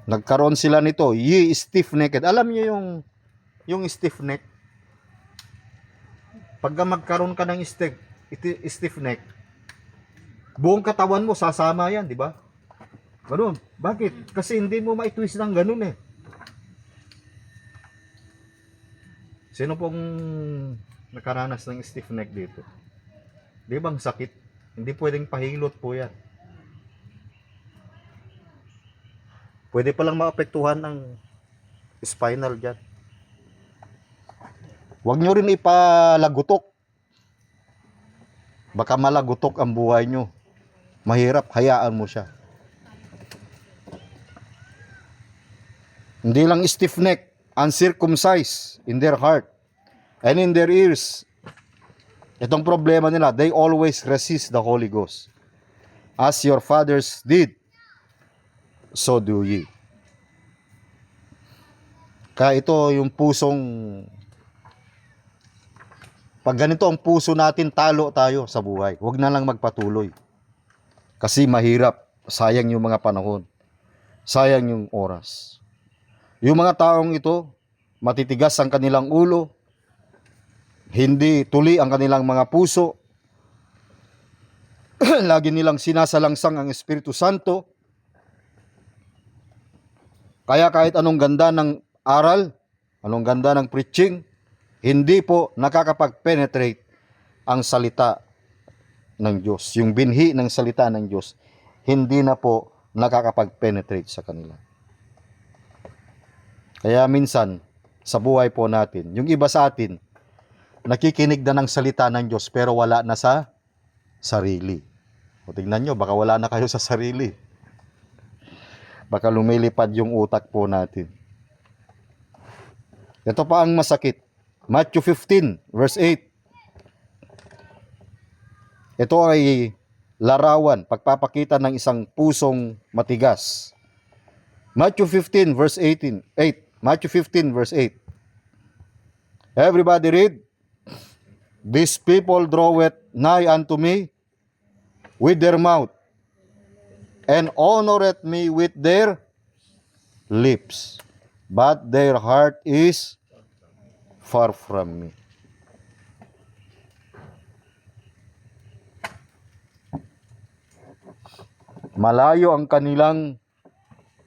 nagkaroon sila nito. Ye stiff-necked. Alam niyo yung stiff neck? Pagka magkaroon ka ng stiff neck, buong katawan mo sasama yan, di ba? Ganun. Bakit? Kasi hindi mo maitwist ng ganun eh. Sino pong nakaranas ng stiff neck dito? Di bang sakit? Hindi pwedeng pahilot po yan. Pwede palang maapektuhan ng spinal dyan. Huwag nyo rin ipalagutok. Baka malagutok ang buhay nyo. Mahirap, hayaan mo siya. Hindi lang stiff neck, uncircumcised in their heart and in their ears. Itong problema nila, they always resist the Holy Ghost. As your fathers did, so do ye. Kaya ito yung pusong, pag ganito ang puso natin, talo tayo sa buhay. Huwag na lang magpatuloy. Kasi mahirap, sayang yung mga panahon. Sayang yung oras. Yung mga taong ito, matitigas ang kanilang ulo, hindi tuli ang kanilang mga puso, lagi nilang sinasalangsang ang Espiritu Santo. Kaya kahit anong ganda ng aral, anong ganda ng preaching, hindi po nakakapag-penetrate ang salita ng Diyos. Yung binhi ng salita ng Diyos, hindi na po nakakapag-penetrate sa kanila. Kaya minsan, sa buhay po natin, yung iba sa atin, nakikinig na ng salita ng Diyos pero wala na sa sarili. O tingnan nyo, baka wala na kayo sa sarili. Baka lumilipad yung utak po natin. Ito pa ang masakit. Matthew 15 verse 8. Ito ay larawan, pagpapakita ng isang pusong matigas. Matthew 15 verse 8. Matthew 15 verse 8. Everybody read. These people draweth nigh unto me with their mouth, and honoreth me with their lips, but their heart is far from me. Malayo ang kanilang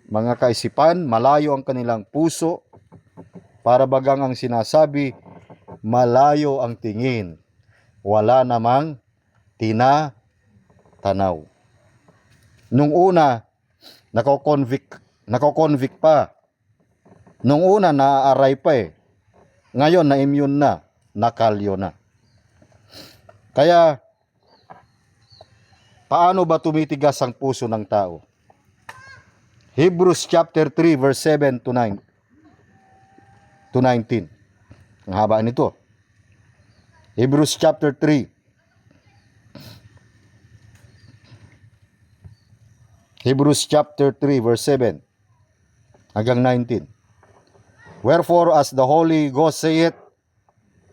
mga kaisipan, malayo ang kanilang puso, para bagang ang sinasabi, malayo ang tingin, wala namang tinatanaw. Nung una, nako-convict pa. Nung una, naaaray pa eh. Ngayon, na-immune na, nakalyo na. Kaya, paano ba tumitigas ang puso ng tao? Hebrews chapter 3 verse 7 to 9 to 19. Ang haba nito. Hebrews chapter 3. Hebrews chapter 3 verse 7 hanggang 19. Wherefore, as the Holy Ghost saith,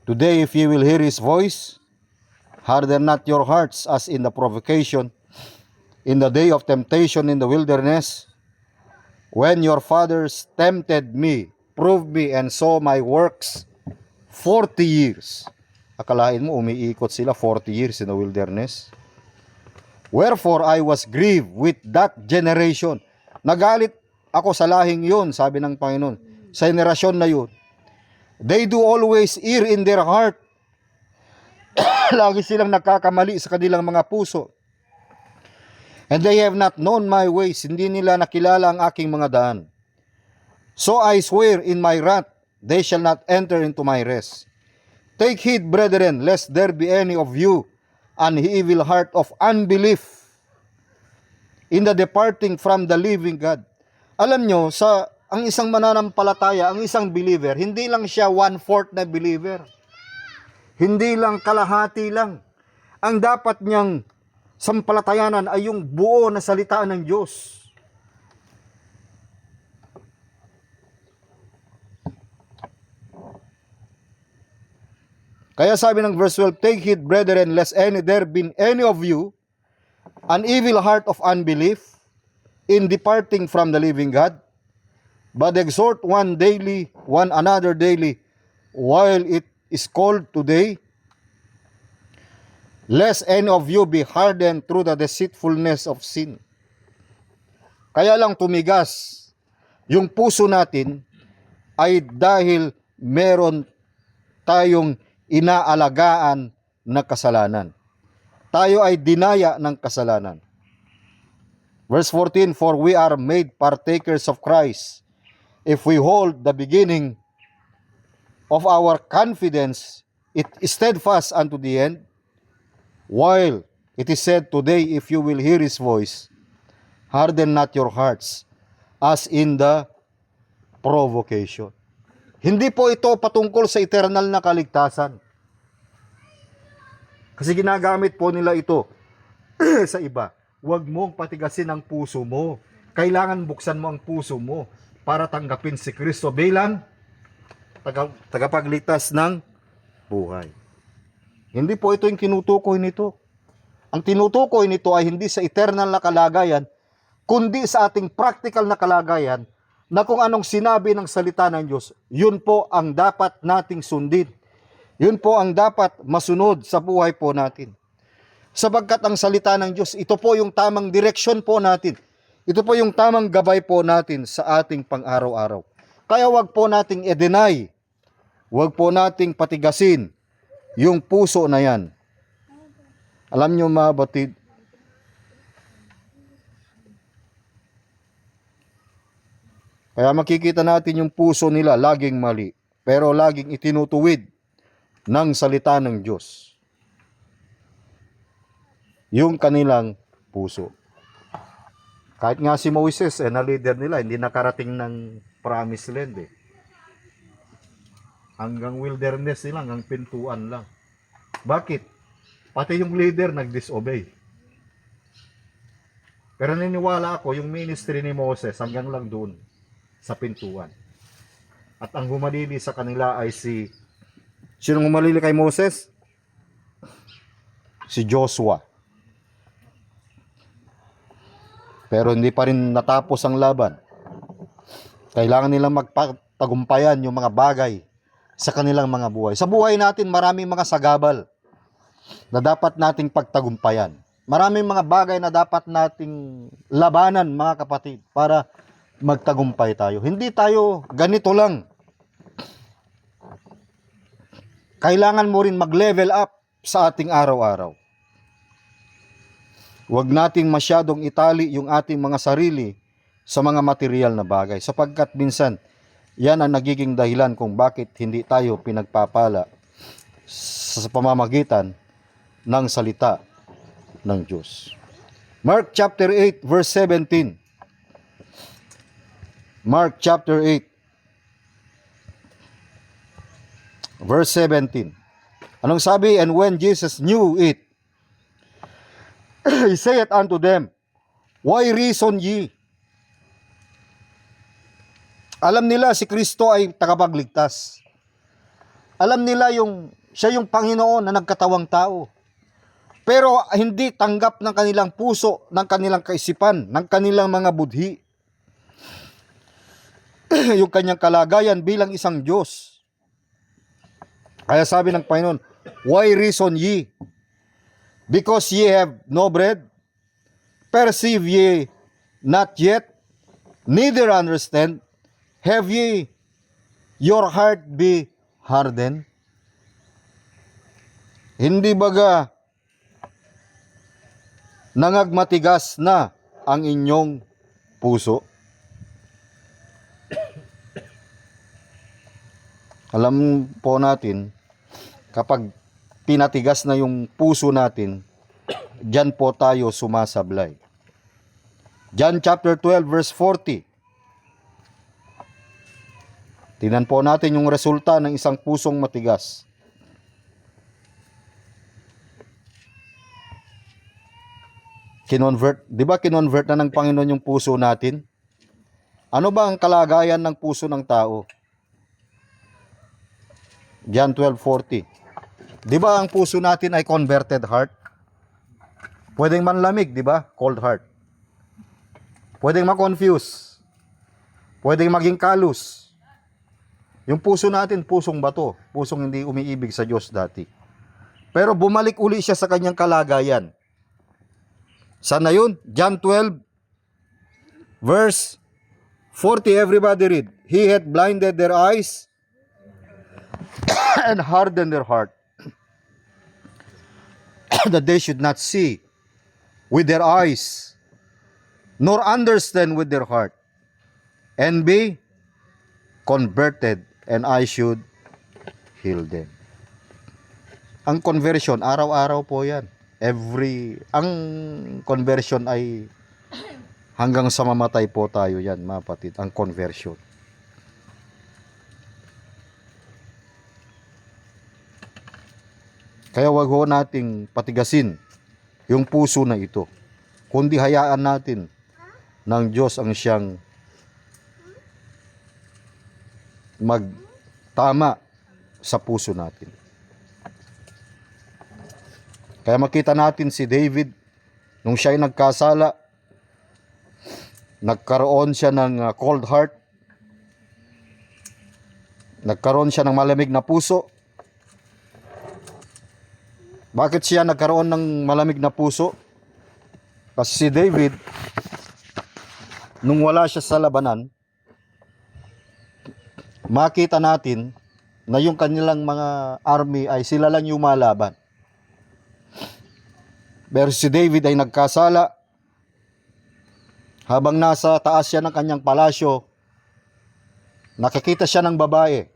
today if ye will hear his voice, harden not your hearts as in the provocation, in the day of temptation in the wilderness, when your fathers tempted me, proved me, and saw my works 40 years. Akalain mo, umiikot sila 40 years in the wilderness. Wherefore I was grieved with that generation. Nagalit ako sa lahing yun, sabi ng Panginoon, sa henerasyon na yun. They do always err in their heart. Lagi silang nagkakamali sa kanilang mga puso. And they have not known my ways. Hindi nila nakilala ang aking mga daan. So I swear in my wrath, they shall not enter into my rest. Take heed, brethren, lest there be any of you an evil heart of unbelief in the departing from the living God. Alam nyo, ang isang mananampalataya, ang isang believer, hindi lang siya 1/4 na believer. Hindi lang kalahati lang. Ang dapat niyang sampalatayanan ay yung buo na salita ng Diyos. Kaya sabi ng verse 12, take heed, brethren, lest there be any of you an evil heart of unbelief in departing from the living God, but exhort one another daily, while it is called today, lest any of you be hardened through the deceitfulness of sin. Kaya lang tumigas yung puso natin ay dahil meron tayong inaalagaan na kasalanan. Tayo ay dinaya ng kasalanan. Verse 14, for we are made partakers of Christ, if we hold the beginning of our confidence, it is steadfast unto the end. While it is said today, if you will hear his voice, harden not your hearts, as in the provocation. Hindi po ito patungkol sa eternal na kaligtasan. Kasi ginagamit po nila ito sa iba. Huwag mong patigasin ang puso mo. Kailangan buksan mo ang puso mo para tanggapin si Kristo bilang tagapagligtas ng buhay. Hindi po ito yung tinutukoy nito. Ang tinutukoy nito ay hindi sa eternal na kalagayan, kundi sa ating practical na kalagayan, na kung anong sinabi ng salita ng Diyos, yun po ang dapat nating sundin. Yun po ang dapat masunod sa buhay po natin. Sapagkat ang salita ng Diyos, ito po yung tamang direksyon po natin. Ito po yung tamang gabay po natin sa ating pang-araw-araw. Kaya wag po nating i-deny, wag po nating patigasin yung puso na yan. Alam nyo mga batid, kaya makikita natin yung puso nila laging mali, pero laging itinutuwid ng salita ng Diyos yung kanilang puso. Kahit nga si Moses, na leader nila, hindi nakarating ng promised land. Hanggang wilderness nila, hanggang pintuan lang. Bakit? Pati yung leader nag-disobey. Pero niniwala ako, yung ministry ni Moses hanggang lang doon sa pintuan. At ang humalili sa kanila ay sinong humalili kay Moses? Si Joshua. Pero hindi pa rin natapos ang laban. Kailangan nilang magpatagumpayan yung mga bagay sa kanilang mga buhay. Sa buhay natin, maraming mga sagabal na dapat nating pagtagumpayan. Maraming mga bagay na dapat nating labanan, mga kapatid, para magtagumpay tayo. Hindi tayo ganito lang. Kailangan mo rin mag-level up sa ating araw-araw. Huwag nating masyadong itali yung ating mga sarili sa mga material na bagay, sapagkat minsan yan ang nagiging dahilan kung bakit hindi tayo pinagpapala sa pamamagitan ng salita ng Diyos. Mark chapter 8 verse 17. Mark chapter 8 verse 17. Anong sabi? And when Jesus knew it, he saith unto them, why reason ye? Alam nila si Kristo ay tagapagligtas. Alam nila siya yung Panginoon na nagkatawang tao. Pero hindi tanggap ng kanilang puso, ng kanilang kaisipan, ng kanilang mga budhi yung kanyang kalagayan bilang isang Diyos. Kaya sabi ng Panginoon, why reason ye? Because ye have no bread? Perceive ye not yet? Neither understand? Have ye your heart be hardened? Hindi baga nangagmatigas na ang inyong puso? Alam po natin, kapag pinatigas na yung puso natin, diyan po tayo sumasablay. John chapter 12 verse 40. Tingnan po natin yung resulta ng isang pusong matigas. Di ba kinonvert na ng Panginoon yung puso natin? Ano ba ang kalagayan ng puso ng tao? John 12:40. Di ba ang puso natin ay converted heart? Pwedeng manlamig, di ba? Cold heart. Pwedeng ma-confuse. Pwedeng maging kalus. Yung puso natin, pusong bato. Pusong hindi umiibig sa Diyos dati. Pero bumalik uli siya sa kanyang kalagayan. Saan na yun? John 12, verse 40. Everybody read. He had blinded their eyes and hardened their heart, that they should not see with their eyes, nor understand with their heart, and be converted, and I should heal them. Ang conversion, araw-araw po yan. Ang conversion ay hanggang sa mamatay po tayo yan, mga kapatid, ang conversion. Kaya wag ho nating patigasin yung puso na ito, kundi hayaan natin ng Diyos ang siyang magtama sa puso natin. Kaya makita natin si David, nung siya ay nagkasala, nagkaroon siya ng cold heart, nagkaroon siya ng malamig na puso. Bakit siya nagkaroon ng malamig na puso? Kasi si David, nung wala siya sa labanan, makita natin na yung kanilang mga army ay sila lang yung malaban. Pero si David ay nagkasala. Habang nasa taas siya ng kanyang palasyo, nakikita siya ng babae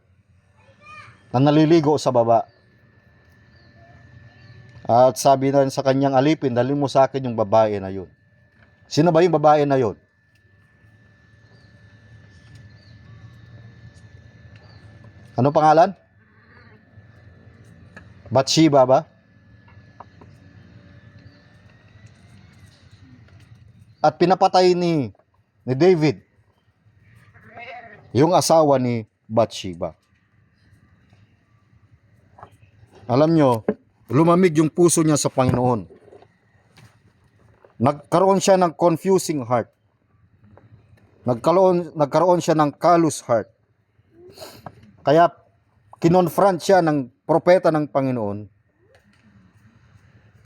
na naliligo sa baba. At sabi na sa kanyang alipin, dalhin mo sa akin yung babae na yun. Sino ba yung babae na yun? Ano pangalan? Bathsheba ba? At pinapatay ni David yung asawa ni Bathsheba. Alam nyo, lumamig yung puso niya sa Panginoon. Nagkaroon siya ng confusing heart. Nagkaroon siya ng callous heart. Kaya kinonfront siya ng propeta ng Panginoon.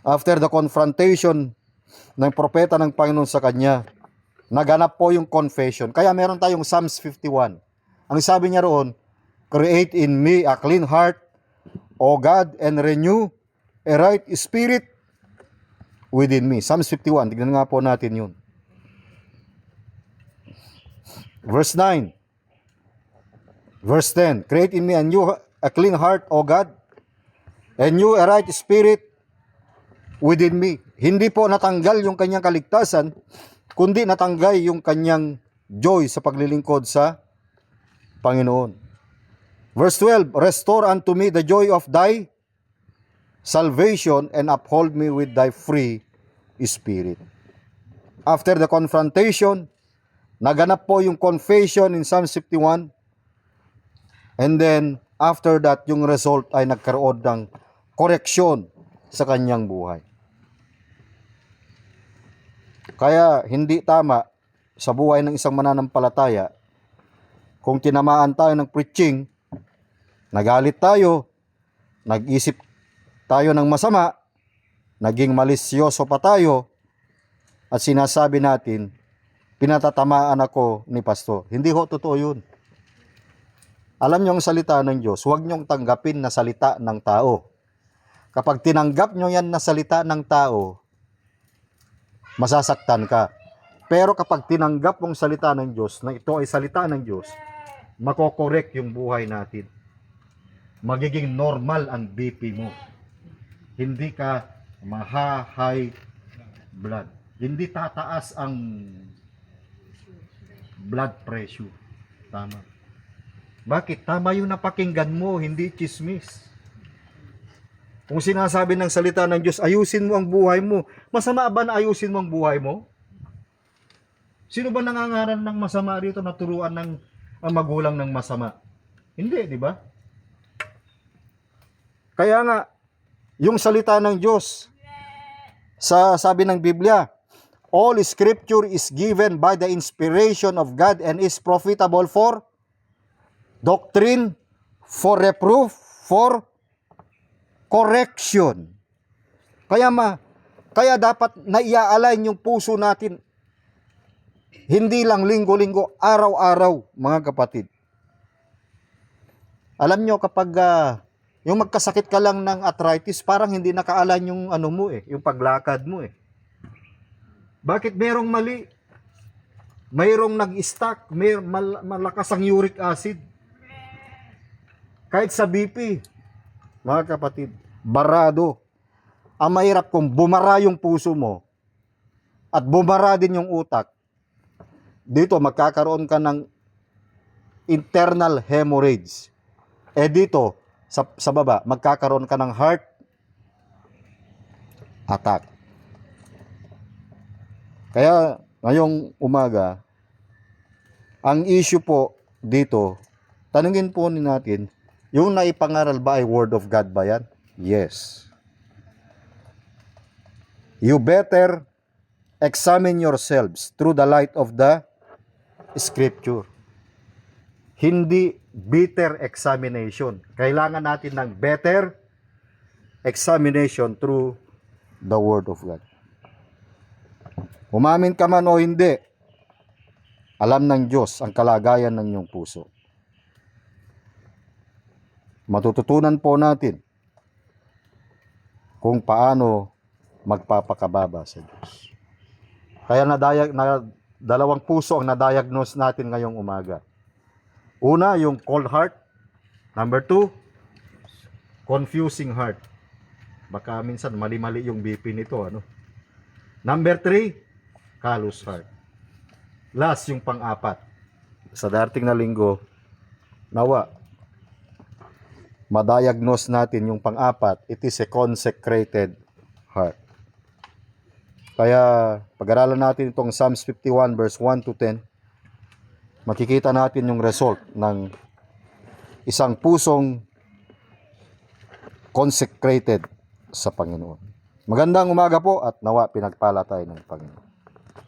After the confrontation ng propeta ng Panginoon sa kanya, naganap po yung confession. Kaya meron tayong Psalms 51. Ang sabi niya roon, create in me a clean heart, O God, and renew a right spirit within me. Psalms 51, tignan nga po natin yun. Verse 9. Verse 10, create in me a clean heart, O God, and renew a right spirit within me. Hindi po natanggal yung kanyang kaligtasan, kundi natanggal yung kanyang joy sa paglilingkod sa Panginoon. Verse 12, restore unto me the joy of thy salvation and uphold me with thy free spirit. After the confrontation, naganap po yung confession in Psalm 51. And then, after that, yung result ay nagkaroon ng correction sa kanyang buhay. Kaya hindi tama sa buhay ng isang mananampalataya kung tinamaan tayo ng preaching, nagalit tayo, nag-isip tayo ng masama, naging malisyoso pa tayo, at sinasabi natin, pinatatamaan ako ni pastor. Hindi ho totoo yun. Alam niyo ang salita ng Diyos, huwag niyong tanggapin na salita ng tao. Kapag tinanggap niyo yan na salita ng tao, masasaktan ka. Pero kapag tinanggap mong salita ng Diyos, na ito ay salita ng Diyos, makokorek yung buhay natin. Magiging normal ang BP mo. Hindi ka maha-high blood. Hindi tataas ang blood pressure. Tama. Bakit? Tama yung napakinggan mo, hindi chismis. Kung sinasabi ng salita ng Diyos, ayusin mo ang buhay mo. Masama ba na ayusin mo ang buhay mo? Sino ba nangangaral ng masama rito na turuan ng ang magulang ng masama? Hindi, di ba? Kaya nga, yung salita ng Diyos, sabi ng Biblia, all scripture is given by the inspiration of God and is profitable for doctrine, for reproof, for correction. Kaya dapat naiaalay yung puso natin. Hindi lang linggo-linggo, araw-araw, mga kapatid. Alam nyo, kapag yung magkasakit ka lang ng arthritis, parang hindi nakaalan yung ano mo yung paglakad mo Bakit merong mali? Mayroong nag-stuck, malakas ang uric acid. Kahit sa BP, mga kapatid, barado. Ang mahirap kung bumara yung puso mo at bumara din yung utak, dito magkakaroon ka ng internal hemorrhage. Dito, sa baba, magkakaroon ka ng heart attack. Kaya, ngayong umaga, ang issue po dito, tanungin po natin, yung naipangaral ba ay Word of God ba yan? Yes. You better examine yourselves through the light of the Scripture. Hindi bitter examination. Kailangan natin ng better examination through the Word of God. Umamin ka man o hindi, alam ng Diyos ang kalagayan ng iyong puso. Matututunan po natin kung paano magpapakababa sa Diyos. Kaya dalawang puso ang na-diagnose natin ngayong umaga. Una, yung cold heart. Number 2, confusing heart. Baka minsan mali-mali yung BP nito. Number 3, callous heart. Last, yung pang-4. Sa darating na linggo, nawa, madiagnose natin yung pang-apat, it is a consecrated heart. Kaya pag-aralan natin itong Psalms 51 verse 1 to 10, makikita natin yung result ng isang pusong consecrated sa Panginoon. Magandang umaga po at nawa pinagpala tayo ng Panginoon.